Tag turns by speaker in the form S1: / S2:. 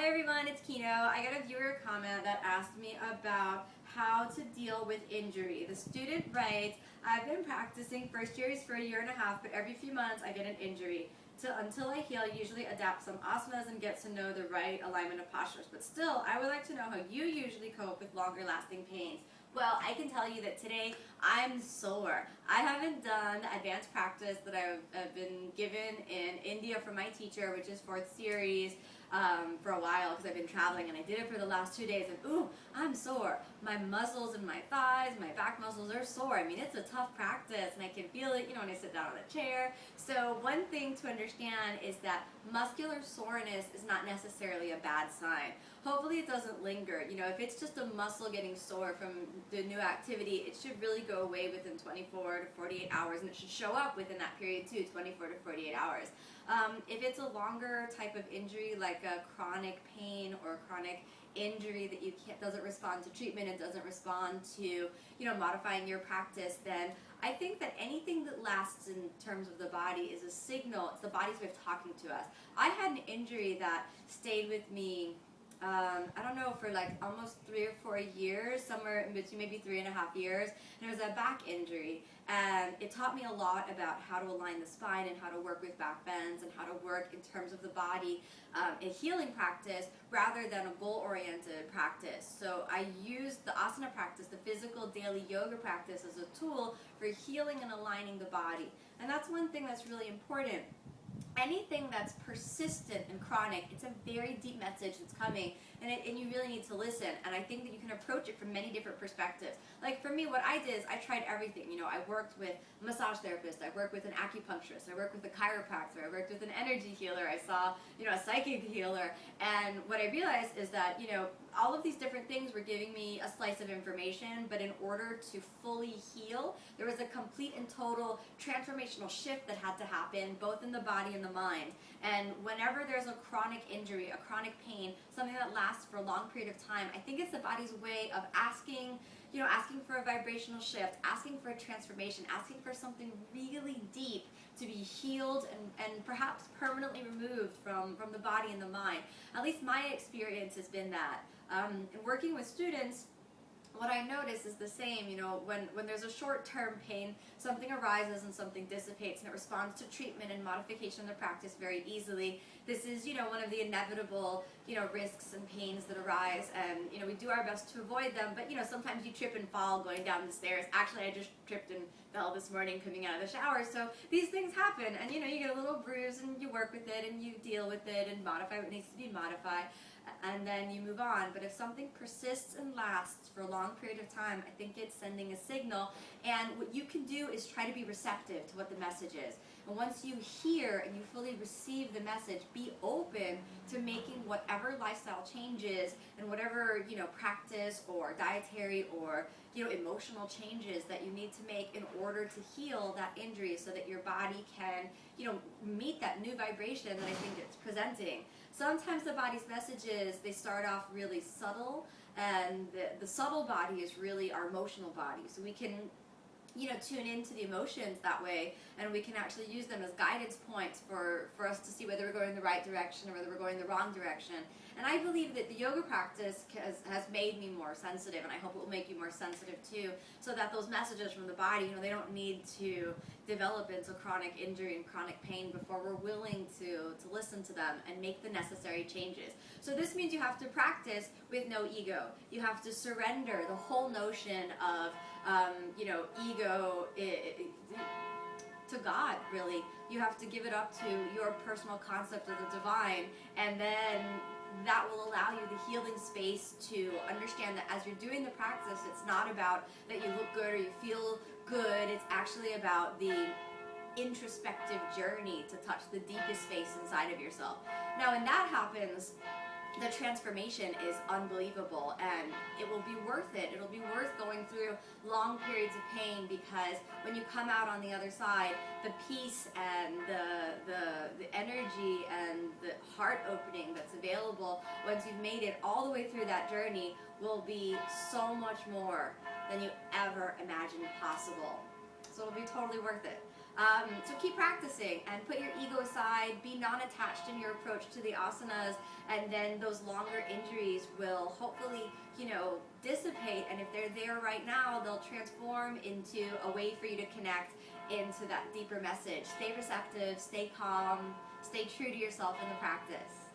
S1: Hi everyone, it's Kino. I got a viewer comment that asked me about how to deal with injury. The student writes, I've been practicing first years for 1.5 years, but every few months I get an injury. Until I heal, I usually adapt some asanas and get to know the right alignment of postures. But still, I would like to know how you usually cope with longer lasting pains. Well, I can tell you that today I'm sore. I haven't done the advanced practice that I've been given in India from my teacher, which is 4th series, for a while because I've been traveling, and I did it for the last 2 days, and ooh, I'm sore. My muscles in my thighs, my back muscles are sore. I mean, it's a tough practice, and I can feel it, when I sit down on the chair. So one thing to understand is that muscular soreness is not necessarily a bad sign. Hopefully it doesn't linger. If it's just a muscle getting sore from the new activity, it should really go away within 24 to 48 hours, and it should show up within that period too, 24 to 48 hours. If it's a longer type of injury, like a chronic pain or chronic injury that doesn't respond to treatment, it doesn't respond to modifying your practice, then I think that anything that lasts in terms of the body is a signal. It's the body's way of talking to us. I had an injury that stayed with me, I don't know, for like almost 3 or 4 years, somewhere in between, maybe 3.5 years, and it was a back injury, and it taught me a lot about how to align the spine and how to work with back bends and how to work in terms of the body, a healing practice rather than a goal-oriented practice. So I used the asana practice, the physical daily yoga practice, as a tool for healing and aligning the body, and that's one thing that's really important. Anything that's persistent and chronic, it's a very deep message that's coming, and you really need to listen. And I think that you can approach it from many different perspectives. Like for me, what I did is I tried everything. I worked with a massage therapist, I worked with an acupuncturist, I worked with a chiropractor, I worked with an energy healer, I saw a psychic healer, and what I realized is that all of these different things were giving me a slice of information, but in order to fully heal, there was a complete and total transformational shift that had to happen, both in the body and the mind. And whenever there's a chronic injury, a chronic pain, something that lasts for a long period of time, I think it's the body's way of asking for a vibrational shift, asking for a transformation, asking for something really deep to be healed and perhaps permanently removed from the body and the mind. At least my experience has been that. In working with students, what I notice is the same. When there's a short-term pain, something arises and something dissipates, and it responds to treatment and modification of the practice very easily. This is, one of the inevitable, risks and pains that arise, and, we do our best to avoid them, but, sometimes you trip and fall going down the stairs. Actually, I just tripped and fell this morning coming out of the shower, so these things happen, and, you get a little bruise, and you work with it, and you deal with it, and modify what needs to be modified, and then you move on. But if something persists and lasts for a long period of time, I think it's sending a signal, and what you can do is try to be receptive to what the message is. And once you hear and you fully receive the message, be open to making whatever lifestyle changes and whatever practice or dietary or emotional changes that you need to make in order to heal that injury, so that your body can meet that new vibration that I think it's presenting. Sometimes the body's messages, they start off really subtle, and the subtle body is really our emotional body. So we can tune into the emotions that way, and we can actually use them as guidance points for us to see whether we're going in the right direction or whether we're going in the wrong direction. And I believe that the yoga practice has made me more sensitive, and I hope it will make you more sensitive too, so that those messages from the body, they don't need to develop into chronic injury and chronic pain before we're willing to listen to them and make the necessary changes. So this means you have to practice with no ego. You have to surrender the whole notion of ego to God, really. You have to give it up to your personal concept of the divine, and then that will allow you the healing space to understand that as you're doing the practice, it's not about that you look good or you feel good. It's actually about the introspective journey to touch the deepest space inside of yourself. Now, when that happens, the transformation is unbelievable, and it will be worth it. It'll be worth going through long periods of pain, because when you come out on the other side, the peace and the energy and the heart opening that's available once you've made it all the way through that journey will be so much more than you ever imagined possible. So it'll be totally worth it. So keep practicing and put your ego aside, be non-attached in your approach to the asanas, and then those longer injuries will hopefully, dissipate, and if they're there right now, they'll transform into a way for you to connect into that deeper message. Stay receptive, stay calm, stay true to yourself in the practice.